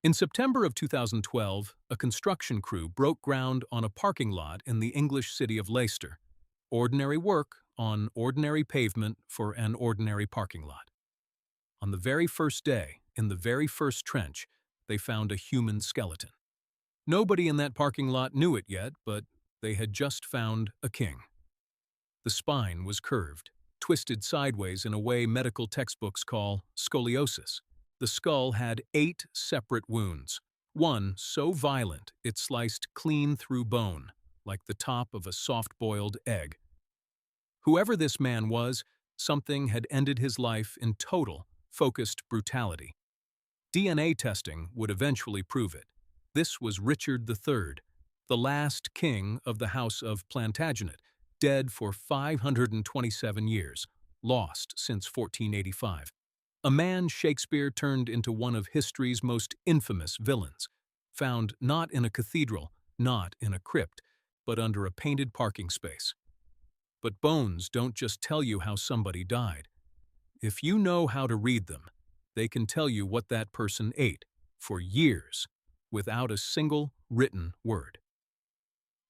In September of 2012, a construction crew broke ground on a parking lot in the English city of Leicester. Ordinary work on ordinary pavement for an ordinary parking lot. On the very first day, in the very first trench, they found a human skeleton. Nobody in that parking lot knew it yet, but they had just found a king. The spine was curved, twisted sideways in a way medical textbooks call scoliosis. The skull had 8 separate wounds, one so violent it sliced clean through bone, like the top of a soft-boiled egg. Whoever this man was, something had ended his life in total, focused brutality. DNA testing would eventually prove it. This was Richard III, the last king of the House of Plantagenet, dead for 527 years, lost since 1485. A man Shakespeare turned into one of history's most infamous villains, found not in a cathedral, not in a crypt, but under a painted parking space. But bones don't just tell you how somebody died. If you know how to read them, they can tell you what that person ate for years without a single written word.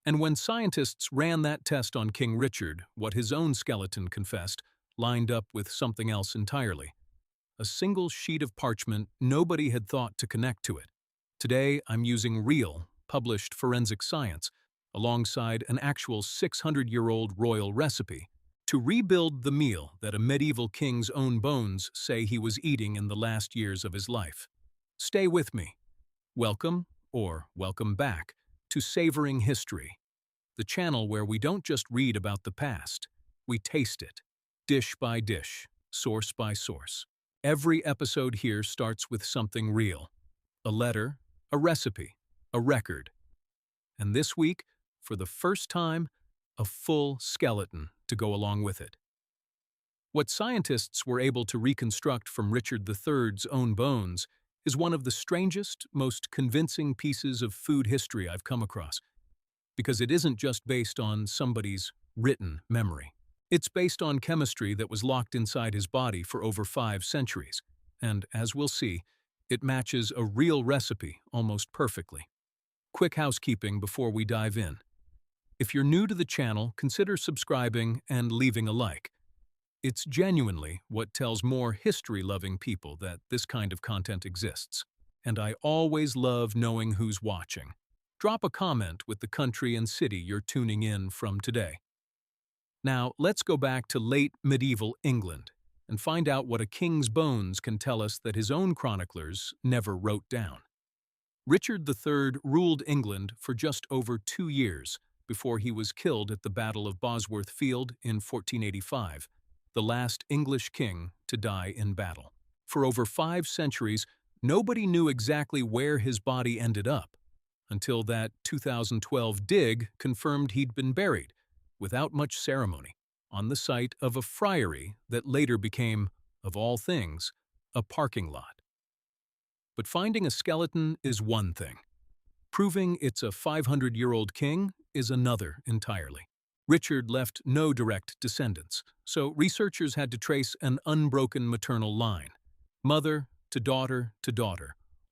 And when scientists ran that test on King Richard, what his own skeleton confessed lined up with something else entirely. A single sheet of parchment nobody had thought to connect to it. Today, I'm using real, published forensic science, alongside an actual 600-year-old royal recipe, to rebuild the meal that a medieval king's own bones say he was eating in the last years of his life. Stay with me. Welcome, or welcome back, to Savoring History, the channel where we don't just read about the past, we taste it, dish by dish, source by source. Every episode here starts with something real. A letter, a recipe, a record. And this week, for the first time, a full skeleton to go along with it. What scientists were able to reconstruct from Richard III's own bones is one of the strangest, most convincing pieces of food history I've come across, because it isn't just based on somebody's written memory. It's based on chemistry that was locked inside his body for over 5 centuries, and as we'll see, it matches a real recipe almost perfectly. Quick housekeeping before we dive in. If you're new to the channel, consider subscribing and leaving a like. It's genuinely what tells more history-loving people that this kind of content exists, and I always love knowing who's watching. Drop a comment with the country and city you're tuning in from today. Now, let's go back to late medieval England and find out what a king's bones can tell us that his own chroniclers never wrote down. Richard III ruled England for just over 2 years before he was killed at the Battle of Bosworth Field in 1485, the last English king to die in battle. For over 5 centuries, nobody knew exactly where his body ended up, until that 2012 dig confirmed he'd been buried, without much ceremony, on the site of a friary that later became, of all things, a parking lot. But finding a skeleton is one thing. Proving it's a 500-year-old king is another entirely. Richard left no direct descendants, so researchers had to trace an unbroken maternal line, mother to daughter,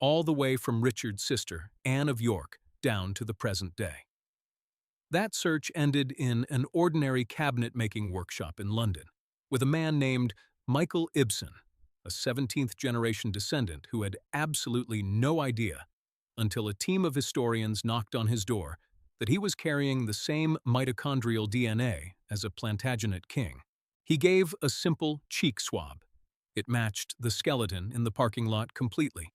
all the way from Richard's sister, Anne of York, down to the present day. That search ended in an ordinary cabinet-making workshop in London, with a man named Michael Ibsen, a 17th-generation descendant who had absolutely no idea, until a team of historians knocked on his door, that he was carrying the same mitochondrial DNA as a Plantagenet king. He gave a simple cheek swab. It matched the skeleton in the parking lot completely.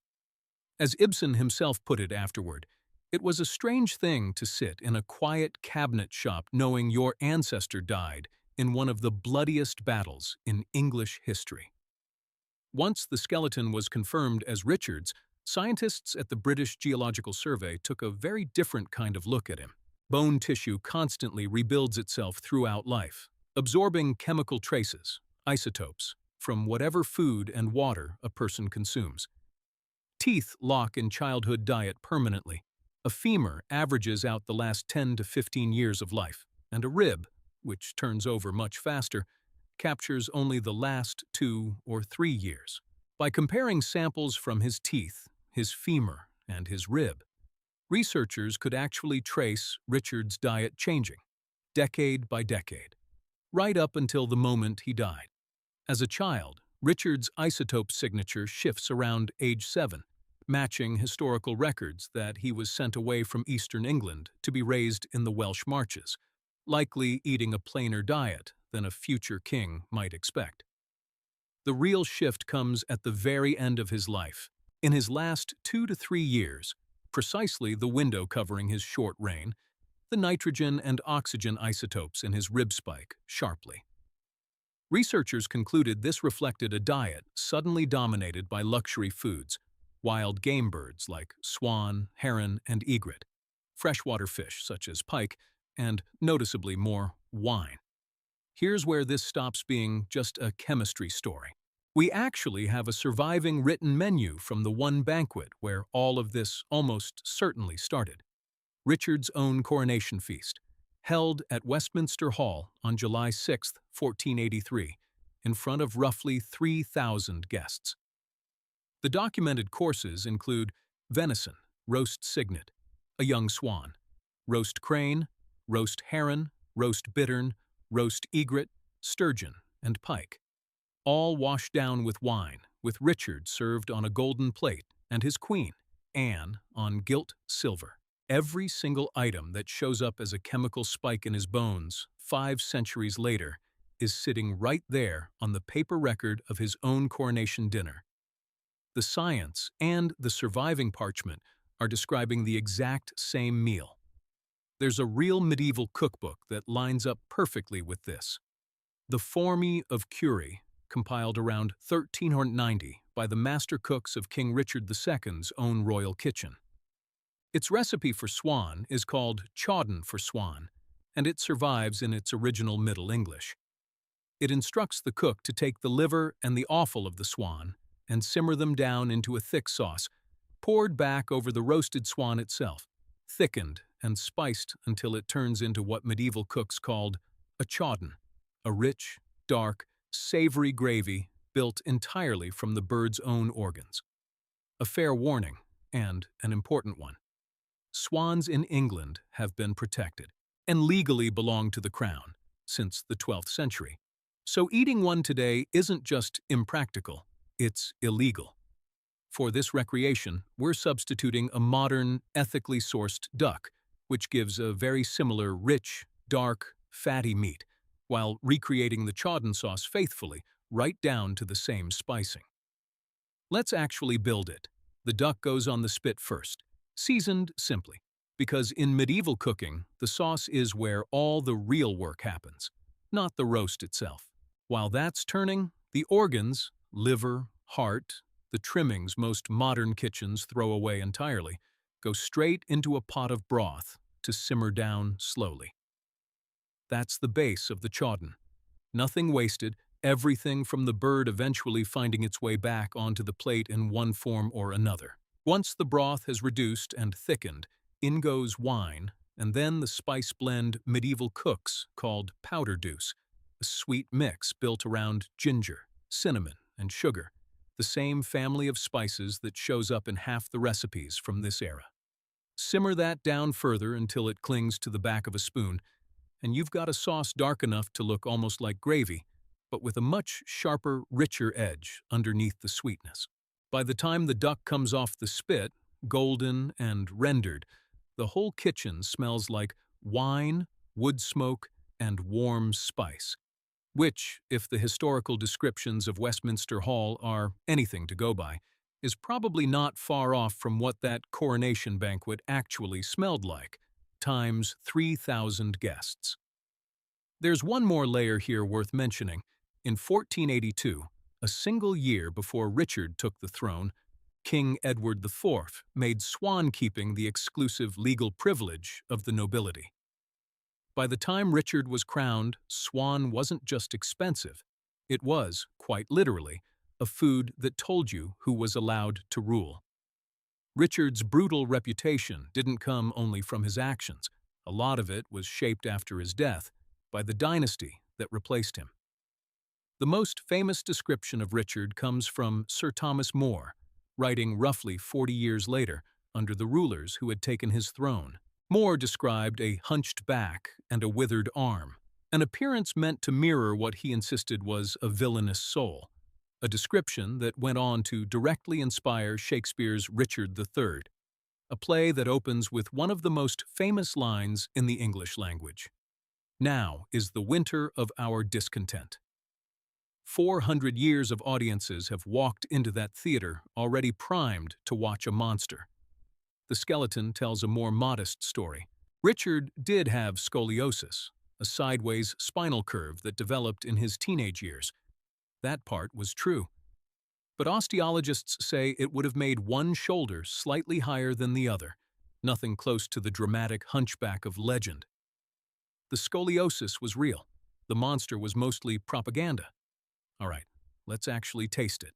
As Ibsen himself put it afterward, it was a strange thing to sit in a quiet cabinet shop knowing your ancestor died in one of the bloodiest battles in English history. Once the skeleton was confirmed as Richard's, scientists at the British Geological Survey took a very different kind of look at him. Bone tissue constantly rebuilds itself throughout life, absorbing chemical traces, isotopes, from whatever food and water a person consumes. Teeth lock in childhood diet permanently. A femur averages out the last 10 to 15 years of life, and a rib, which turns over much faster, captures only the last 2 or 3 years. By comparing samples from his teeth, his femur, and his rib. Researchers could actually trace Richard's diet changing, decade by decade, right up until the moment he died. As a child, Richard's isotope signature shifts around age 7, matching historical records that he was sent away from eastern England to be raised in the Welsh marches, likely eating a plainer diet than a future king might expect. The real shift comes at the very end of his life. In his last 2 to 3 years, precisely the window covering his short reign, the nitrogen and oxygen isotopes in his rib spike sharply. Researchers concluded this reflected a diet suddenly dominated by luxury foods, wild game birds like swan, heron, and egret, freshwater fish such as pike, and noticeably more wine. Here's where this stops being just a chemistry story. We actually have a surviving written menu from the one banquet where all of this almost certainly started. Richard's own coronation feast, held at Westminster Hall on July 6, 1483, in front of roughly 3,000 guests. The documented courses include venison, roast cygnet, a young swan, roast crane, roast heron, roast bittern, roast egret, sturgeon, and pike, all washed down with wine, with Richard served on a golden plate and his queen, Anne, on gilt silver. Every single item that shows up as a chemical spike in his bones 5 centuries later is sitting right there on the paper record of his own coronation dinner. The science and the surviving parchment are describing the exact same meal. There's a real medieval cookbook that lines up perfectly with this. The Forme of Cury, compiled around 1390 by the master cooks of King Richard II's own royal kitchen. Its recipe for swan is called chawden for swan, and it survives in its original Middle English. It instructs the cook to take the liver and the offal of the swan and simmer them down into a thick sauce, poured back over the roasted swan itself, thickened and spiced until it turns into what medieval cooks called a chawden, a rich, dark, savory gravy built entirely from the bird's own organs. A fair warning, and an important one. Swans in England have been protected and legally belong to the crown since the 12th century. So eating one today isn't just impractical, it's illegal. For this recreation, we're substituting a modern, ethically sourced duck, which gives a very similar rich, dark, fatty meat, while recreating the chawden sauce faithfully, right down to the same spicing. Let's actually build it. The duck goes on the spit first, seasoned simply, because in medieval cooking, the sauce is where all the real work happens, not the roast itself. While that's turning, the organs, liver, heart, the trimmings most modern kitchens throw away entirely, go straight into a pot of broth to simmer down slowly. That's the base of the chawden. Nothing wasted, everything from the bird eventually finding its way back onto the plate in one form or another. Once the broth has reduced and thickened, in goes wine, and then the spice blend medieval cooks called powder deuce, a sweet mix built around ginger, cinnamon, and sugar, the same family of spices that shows up in half the recipes from this era. Simmer that down further until it clings to the back of a spoon, and you've got a sauce dark enough to look almost like gravy, but with a much sharper, richer edge underneath the sweetness. By the time the duck comes off the spit, golden and rendered, the whole kitchen smells like wine, wood smoke, and warm spice, which, if the historical descriptions of Westminster Hall are anything to go by, is probably not far off from what that coronation banquet actually smelled like, times 3,000 guests. There's one more layer here worth mentioning. In 1482, a single year before Richard took the throne, King Edward IV made swan-keeping the exclusive legal privilege of the nobility. By the time Richard was crowned, swan wasn't just expensive. It was, quite literally, a food that told you who was allowed to rule. Richard's brutal reputation didn't come only from his actions. A lot of it was shaped after his death by the dynasty that replaced him. The most famous description of Richard comes from Sir Thomas More, writing roughly 40 years later, under the rulers who had taken his throne. More described a hunched back and a withered arm, an appearance meant to mirror what he insisted was a villainous soul, a description that went on to directly inspire Shakespeare's Richard III, a play that opens with one of the most famous lines in the English language. "Now is the winter of our discontent." 400 years of audiences have walked into that theater already primed to watch a monster. The skeleton tells a more modest story. Richard did have scoliosis, a sideways spinal curve that developed in his teenage years. That part was true. But osteologists say it would have made one shoulder slightly higher than the other, nothing close to the dramatic hunchback of legend. The scoliosis was real. The monster was mostly propaganda. All right, let's actually taste it.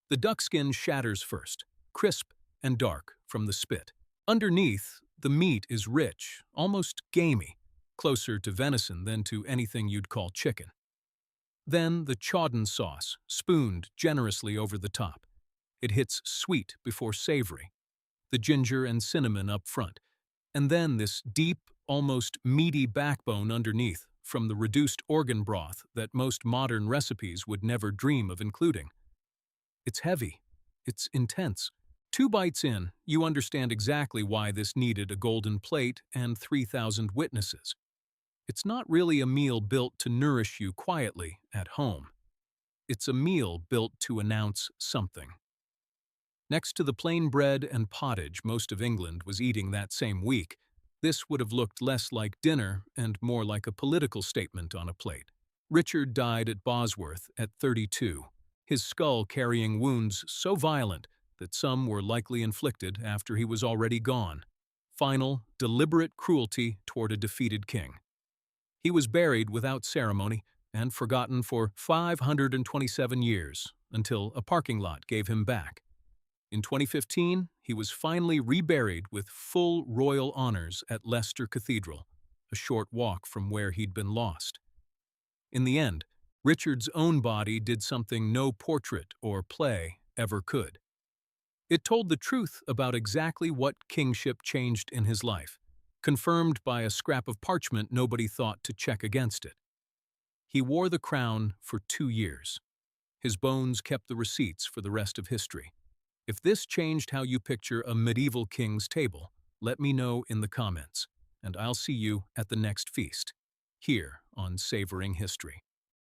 The duck skin shatters first, crisp and dark from the spit. Underneath, the meat is rich, almost gamey, closer to venison than to anything you'd call chicken. Then the chawden sauce, spooned generously over the top. It hits sweet before savory, the ginger and cinnamon up front, and then this deep, almost meaty backbone underneath from the reduced organ broth that most modern recipes would never dream of including. It's heavy. It's intense. 2 bites in, you understand exactly why this needed a golden plate and 3,000 witnesses. It's not really a meal built to nourish you quietly at home. It's a meal built to announce something. Next to the plain bread and pottage most of England was eating that same week, this would have looked less like dinner and more like a political statement on a plate. Richard died at Bosworth at 32, his skull carrying wounds so violent that some were likely inflicted after he was already gone. Final, deliberate cruelty toward a defeated king. He was buried without ceremony and forgotten for 527 years until a parking lot gave him back. In 2015, he was finally reburied with full royal honors at Leicester Cathedral, a short walk from where he'd been lost. In the end, Richard's own body did something no portrait or play ever could. It told the truth about exactly what kingship changed in his life, confirmed by a scrap of parchment nobody thought to check against it. He wore the crown for 2 years. His bones kept the receipts for the rest of history. If this changed how you picture a medieval king's table, let me know in the comments, and I'll see you at the next feast, here on Savoring History.